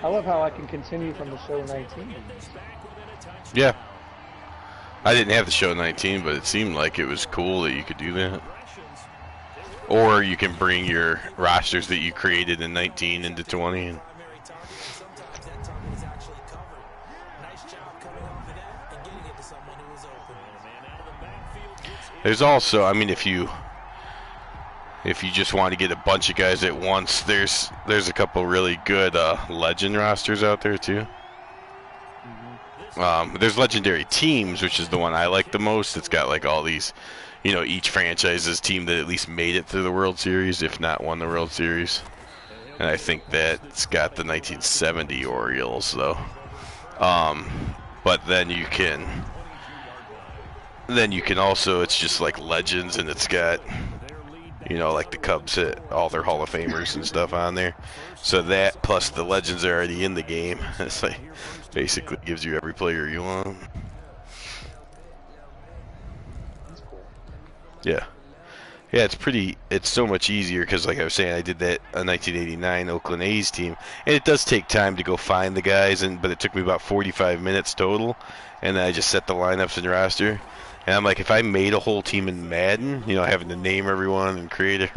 I love how I can continue from the show 19. Yeah. I didn't have the show 19, but it seemed like it was cool that you could do that. Or you can bring your rosters that you created in 19 into 20. Sometimes that target is actually covered. Nice job coming up with that and getting it to someone who was open. There's also, I mean, if you just want to get a bunch of guys at once, there's a couple really good legend rosters out there too. There's legendary teams, which is the one I like the most. It's got like all these, you know, each franchise's team that at least made it to the World Series, if not won the World Series. And I think that's got the 1970 Orioles though. But then you can also, it's just like legends, and it's got, you know, like the Cubs hit all their Hall of Famers and stuff on there. So that plus the legends are already in the game. It's like basically gives you every player you want. Yeah. Yeah, it's so much easier because, like I was saying, I did that 1989 Oakland A's team, and it does take time to go find the guys, but it took me about 45 minutes total, and then I just set the lineups and roster. And I'm like, if I made a whole team in Madden, you know, having to name everyone and create it,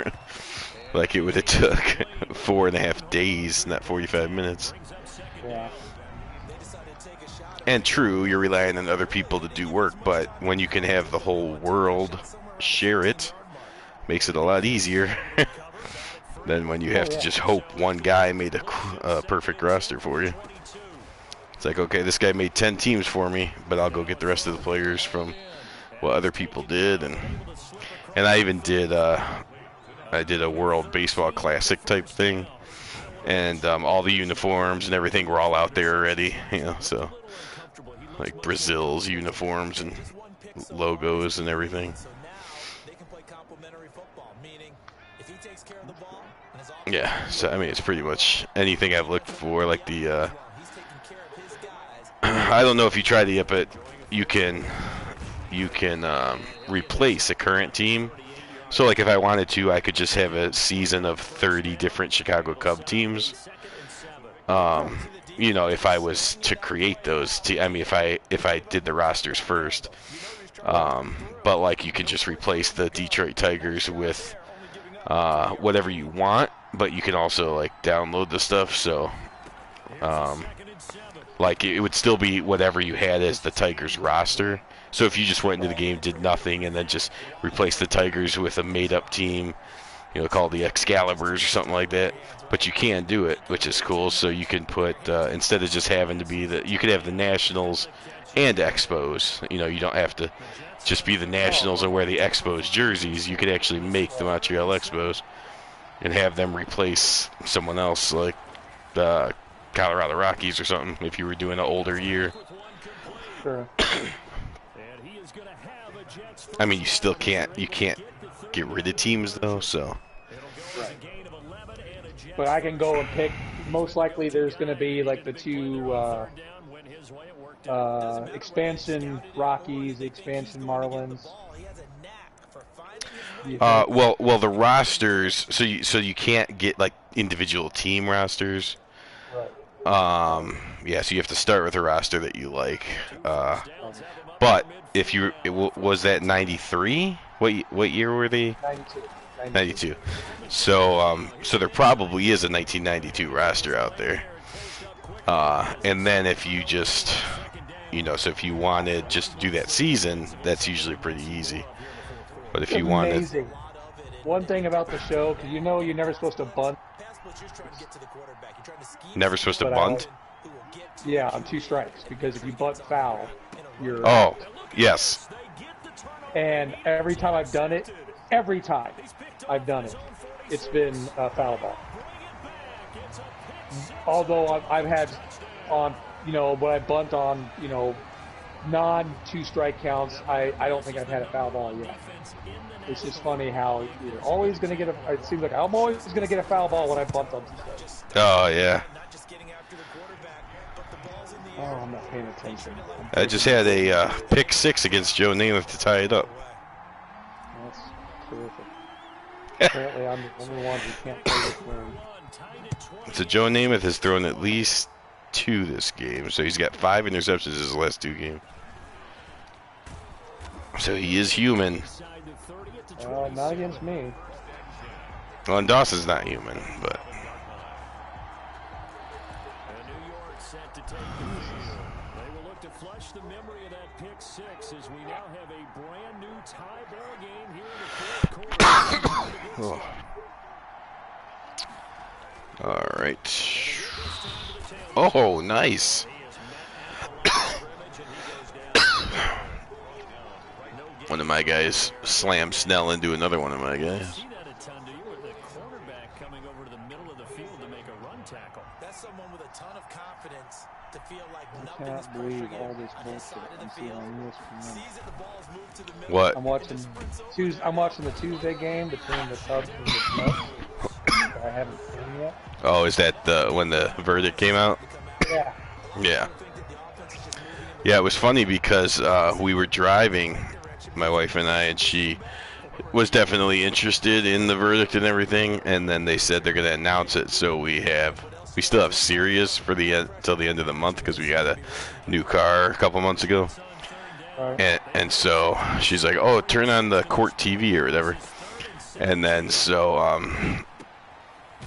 like it would have took 4.5 days, not 45 minutes. Yeah. They decided to take a shot And true, you're relying on other people to do work, but when you can have the whole world share it, makes it a lot easier than when you have to just hope one guy made a perfect roster for you. It's like, okay, this guy made 10 teams for me, but I'll go get the rest of the players from what other people did. And I even did I did a World Baseball Classic type thing, and all the uniforms and everything were all out there already, so like Brazil's uniforms and logos and everything. Yeah, so I mean, it's pretty much anything I've looked for, like the I don't know if you tried it yet, but you can replace a current team. So like if I wanted to, I could just have a season of 30 different Chicago Cub teams. If I was to create those, I mean, if I did the rosters first. But like you can just replace the Detroit Tigers with whatever you want, but you can also like download the stuff. So like it would still be whatever you had as the Tigers roster. So if you just went into the game, did nothing, and then just replaced the Tigers with a made-up team, called the Excaliburs or something like that. But you can do it, which is cool. So you can put instead of just having to be you could have the Nationals and Expos. You don't have to just be the Nationals and wear the Expos jerseys. You could actually make the Montreal Expos and have them replace someone else, like the Colorado Rockies or something, if you were doing an older year. Sure. I mean, you can't get rid of teams though, so. Right. But I can go and pick. Most likely, there's going to be like the two expansion Rockies, expansion Marlins. Well, the rosters. So you can't get like individual team rosters. Right. Yeah, so you have to start with a roster that you like. But if was that 93? What year were they? 92. So there probably is a 1992 roster out there. And then if you just, so if you wanted just to do that season, that's usually pretty easy. But if you wanted, amazing. One thing about the show, because you're never supposed to bunt. Never supposed to bunt? Yeah, on 2 strikes, because if you bunt foul, you're Oh, yes. And every time I've done it, it's been a foul ball. Although I've had on, when I bunt on, non-2 strike counts, I don't think I've had a foul ball yet. It's just funny how you're always going to get it seems like I'm always going to get a foul ball when I bunt on 2 strikes. Oh, yeah. Oh, I'm not paying attention. I just had a pick 6 against Joe Namath to tie it up. That's terrific. Apparently, I'm the only one who can't play this game. So Joe Namath has thrown at least 2 this game, so he's got 5 interceptions in his last 2 games. So he is human. Not against me. Well, and Dawson's not human, but. They will look to flush the memory of that pick 6 as we now have a brand new tie ball game here in the 4th quarter. All right. Oh, nice. One of my guys slammed Snell into another one of my guys. That's someone with a ton of confidence to feel like I cannot believe all this bullshit I'm seeing on this. What? I'm watching the Tuesday game between the Cubs and the Mets. I haven't seen yet. Oh, is that when the verdict came out? Yeah. Yeah. Yeah, it was funny because we were driving, my wife and I, and she was definitely interested in the verdict and everything, and then they said they're going to announce it, so we still have Sirius for till the end of the month because we got a new car a couple months ago. Right. And so she's like, oh, turn on the court TV or whatever. And then so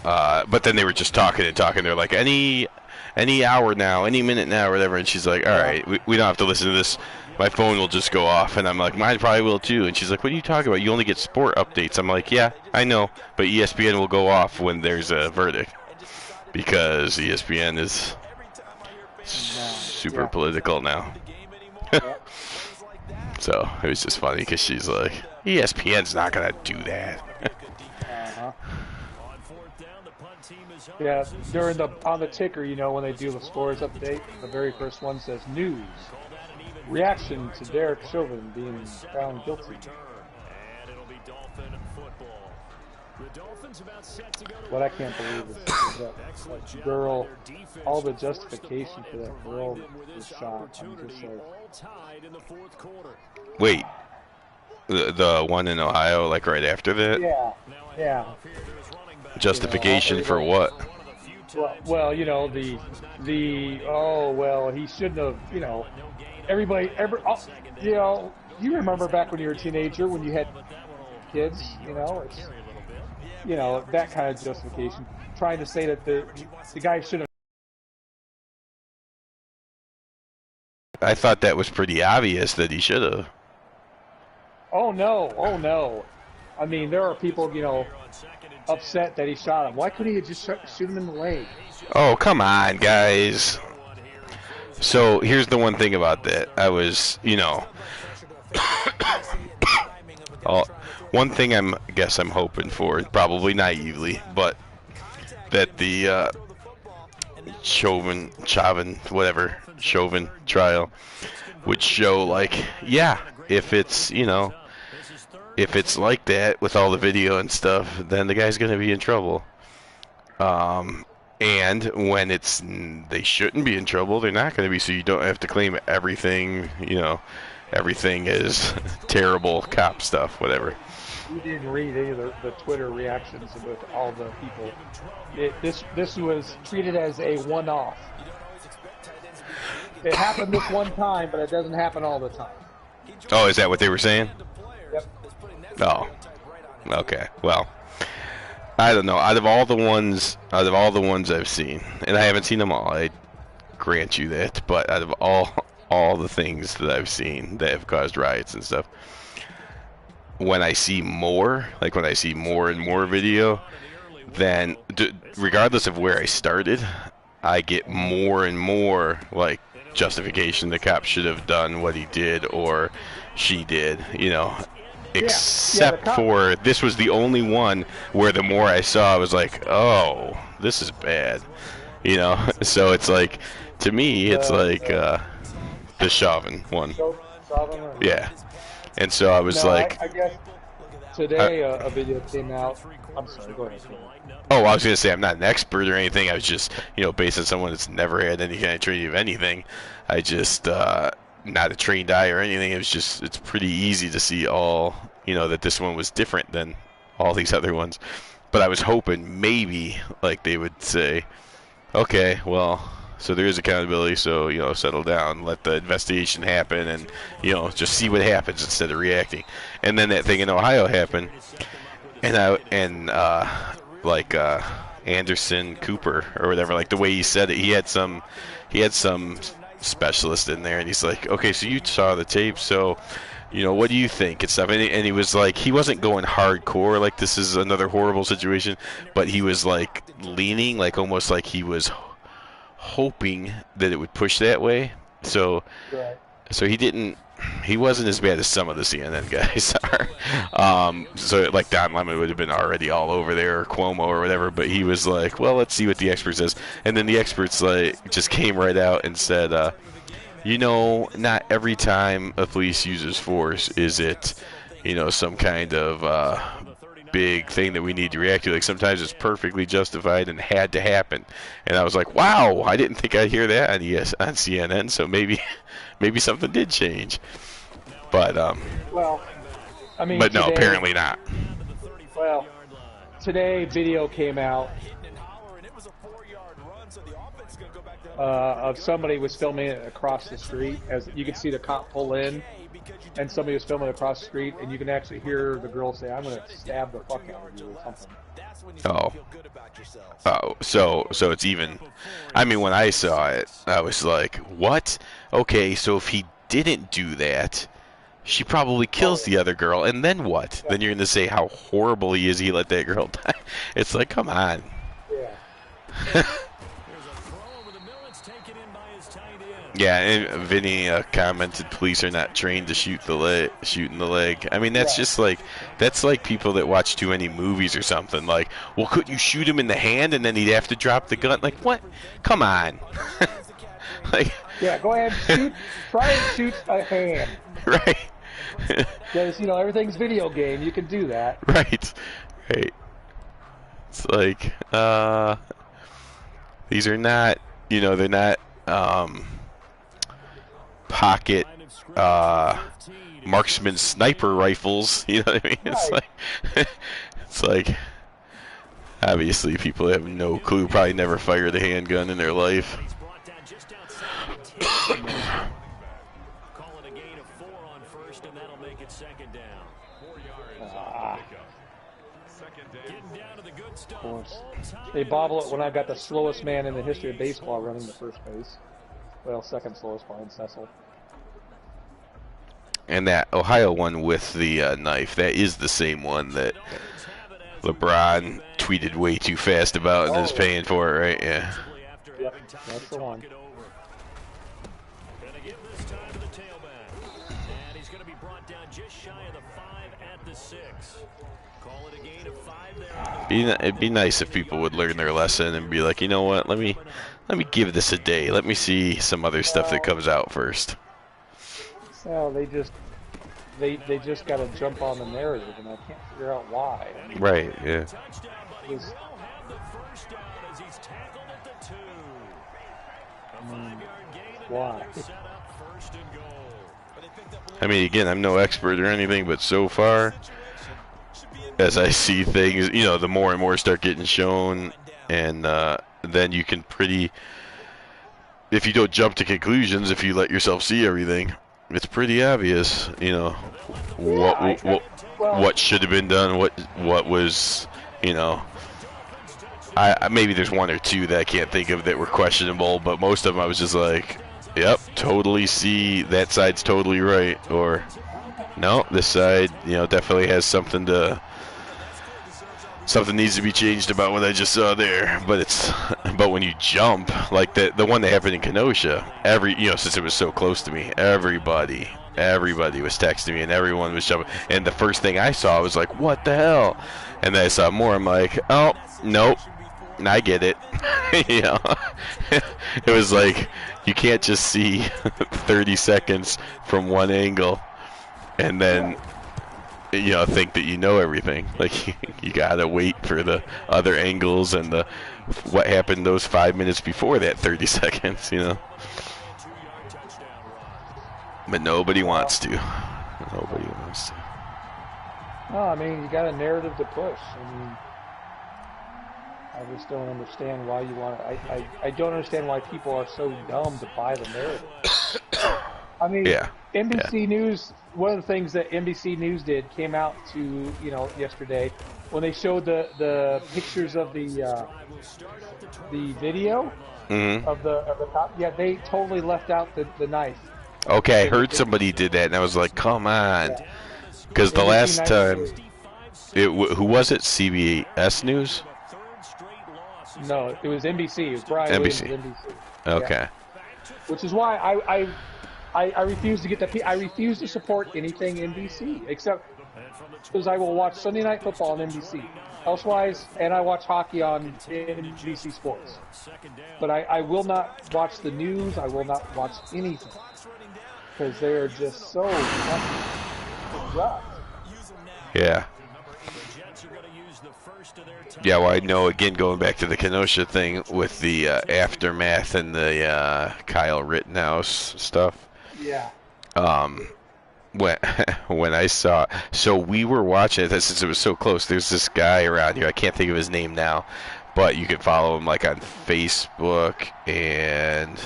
but then they were just talking. They're like, any any hour now, any minute now, or whatever. And she's like, all right, we don't have to listen to this. My phone will just go off. And I'm like, mine probably will too. And she's like, what are you talking about? You only get sport updates. I'm like, yeah, I know, but ESPN will go off when there's a verdict because ESPN is super political now. So it was just funny because she's like, ESPN's not gonna do that. Yeah, during on the ticker, you know, when they do the scores update, the very first one says news. Reaction to Derek Chauvin being found guilty. What I can't believe is that girl, all the justification for that girl was shot. I'm just like, wait, the one in Ohio, like right after that? Yeah. Justification for what? Well, you know, he shouldn't have, you know, you know, you remember back when you were a teenager when you had kids, you know, it's, you know, that kind of justification. Trying to say that the guy should have. I thought that was pretty obvious that he should have. Oh no. I mean, there are people, you know, upset that he shot him. Why couldn't he just shoot him in the leg? Oh, come on, guys. So here's the one thing about that. I was, you know, one thing I guess I'm hoping for, probably naively, but that the Chauvin trial would show, like, yeah, if it's, you know, if it's like that with all the video and stuff, then the guy's going to be in trouble. And when they shouldn't be in trouble, they're not going to be, so you don't have to claim everything, you know, everything is terrible cop stuff, whatever. You didn't read any of the Twitter reactions with all the people. This was treated as a one-off. It happened this one time, but it doesn't happen all the time. Oh, is that what they were saying? Yep. Oh, okay. Well, I don't know. Out of all the ones I've seen, and I haven't seen them all, I grant you that. But out of all the things that I've seen that have caused riots and stuff, when I see more, like when I see more and more video, then regardless of where I started, I get more and more like justification. The cop should have done what he did or she did, you know. Except for this was the only one where the more I saw, I was like, oh, this is bad, you know. So it's like, to me, it's like the Chauvin one. Yeah. And so I was like, I guess today a video came out. I'm sorry, go ahead. Oh, I was going to say I'm not an expert or anything. I was just, you know, based on someone that's never had any kind of training of anything. I just, not a trained eye or anything. It was just, it's pretty easy to see all, you know, that this one was different than all these other ones. But I was hoping maybe, like, they would say, okay, well, so there is accountability, so, you know, settle down, let the investigation happen, and, you know, just see what happens instead of reacting. And then that thing in Ohio happened, and Anderson Cooper or whatever, like the way he said it, he had some specialist in there, and he's like, okay, so you saw the tape, so, you know, what do you think and stuff? And he was like, he wasn't going hardcore, like this is another horrible situation, but he was like leaning, like almost like he was hoping that it would push that way. So, so he wasn't as bad as some of the CNN guys are. So like Don Lemon would have been already all over there, or Cuomo or whatever, but he was like, well, let's see what the expert says. And then the experts like just came right out and said, you know, not every time a police uses force is it, you know, some kind of big thing that we need to react to. Like sometimes it's perfectly justified and had to happen. And I was like, wow, I didn't think I'd hear that on CNN. So maybe something did change. But well, I mean, but no, today, apparently not. Well, today video came out of somebody was filming it across the street. As you could see the cop pull in, and somebody was filming across the street, and you can actually hear the girl say, "I'm going to stab the fuck out of you" or something. Oh. Oh, so it's even. I mean, when I saw it, I was like, "What? Okay, so if he didn't do that, she probably kills the other girl, and then what? Then you're gonna say how horrible he is. He let that girl die. It's like, come on." Yeah. Yeah, and Vinny commented, "Police are not trained to shoot in the leg." I mean, that's just like people that watch too many movies or something. Like, well, couldn't you shoot him in the hand and then he'd have to drop the gun? Like, what? Come on. Like, yeah, go ahead, shoot. Try and shoot a hand. Right. Because everything's video game. You can do that. Right. Right. It's like, these are not, they're not pocket marksman sniper rifles. You know what I mean? Right. It's like obviously people have no clue, probably never fired a handgun in their life. Of course. They bobble it when I've got the slowest man in the history of baseball running the first base. Well, second slowest behind Cecil. And that Ohio one with the knife, that is the same one that LeBron tweeted way too fast about and is paying for it, right? Yeah. Yep, that's the one. It'd be nice if people would learn their lesson and be like, you know what, let me give this a day. Let me see some other stuff that comes out first. Well, they just got to jump on the narrative, and I can't figure out why. Right, yeah. Why? I mean, again, I'm no expert or anything, but so far, as I see things, the more and more start getting shown, and then you can if you don't jump to conclusions, if you let yourself see everything, it's pretty obvious, what should have been done, what was, maybe there's one or two that I can't think of that were questionable, but most of them I was just like, yep, totally see that side's totally right, or no, this side, definitely has something needs to be changed about what I just saw there. But when you jump, like the one that happened in Kenosha, since it was so close to me, everybody was texting me and everyone was jumping. And the first thing I saw was like, what the hell? And then I saw more. I'm like, oh, nope. I get it. It was like, you can't just see 30 seconds from one angle and then think that you know everything. Like, you gotta wait for the other angles and what happened those 5 minutes before that 30 seconds, But nobody wants to. Nobody wants to. No, I mean, you got a narrative to push. I mean, I just don't understand why you want to. I don't understand why people are so dumb to buy the narrative. I mean, yeah. NBC News, one of the things that NBC News came out to, yesterday, when they showed the pictures of the video of the cop. Yeah, they totally left out the knife. Okay, I heard somebody did that, and I was like, come on. Because the last time, who was it? CBS News? No, it was NBC. It was Brian Williams of NBC. Okay. Yeah. Which is why I refuse to get I refuse to support anything NBC except because I will watch Sunday Night Football on NBC. Elsewise, and I watch hockey on NBC Sports. But I will not watch the news. I will not watch anything because they are just so corrupt. Yeah. Yeah, well, I know, again, going back to the Kenosha thing with the aftermath and the Kyle Rittenhouse stuff. Yeah. When I saw, so we were watching it since it was so close. There's this guy around here. I can't think of his name now, but you can follow him like on Facebook, and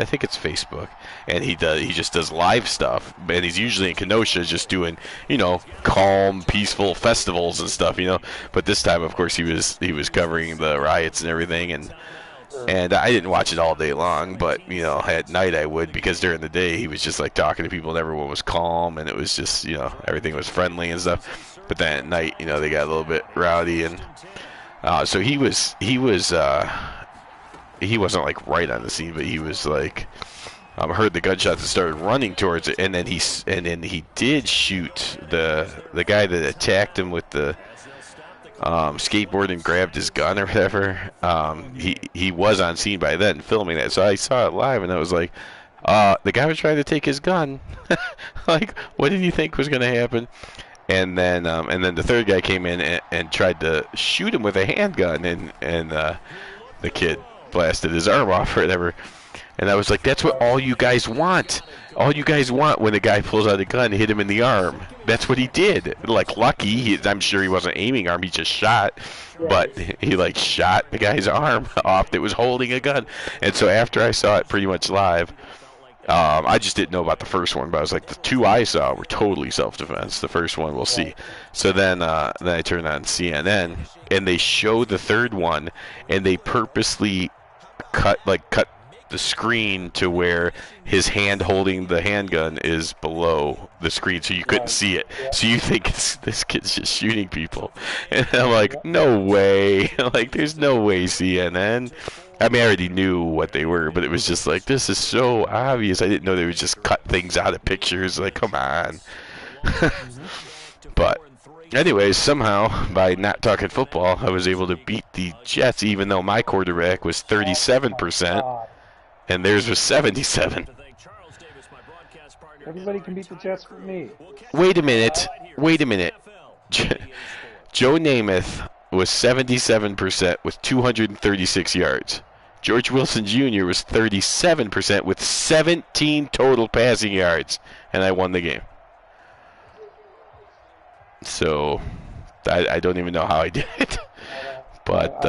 I think it's Facebook, and he just does live stuff, and he's usually in Kenosha just doing, calm, peaceful festivals and stuff, But this time, of course, he was covering the riots and everything, and I didn't watch it all day long, but at night I would, because during the day he was just like talking to people and everyone was calm and it was just everything was friendly and stuff. But then at night they got a little bit rowdy, and so he wasn't like right on the scene, but he was like heard the gunshots and started running towards it, and then he did shoot the guy that attacked him with the skateboard and grabbed his gun or whatever. He was on scene by then filming that, so I saw it live and I was like, the guy was trying to take his gun. Like, what did you think was going to happen? And then the third guy came in and tried to shoot him with a handgun, and the kid blasted his arm off or whatever. And I was like, that's what all you guys want. All you guys want when a guy pulls out a gun and hit him in the arm. That's what he did. Like, lucky, I'm sure he wasn't aiming arm, he just shot. But he, shot the guy's arm off that was holding a gun. And so after I saw it pretty much live, I just didn't know about the first one, but I was like, the two I saw were totally self-defense. The first one, we'll see. So then I turned on CNN, and they show the third one, and they purposely cut the screen to where his hand holding the handgun is below the screen, so you couldn't see it. So you think this kid's just shooting people, and I'm like, no way. Like, there's no way, CNN. I mean, I already knew what they were, but it was just like, this is so obvious. I didn't know they would just cut things out of pictures. Like, come on. But anyways, somehow, by not talking football, I was able to beat the Jets, even though my quarterback was 37%. And theirs was 77. Everybody can beat the Jets with me. Wait a minute. Joe Namath was 77% with 236 yards. George Wilson Jr. was 37% with 17 total passing yards. And I won the game. So, I don't even know how I did it. But,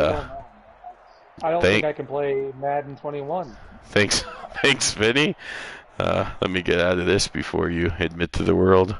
I don't think I can play Madden 21. Thanks, Vinny. Let me get out of this before you admit to the world.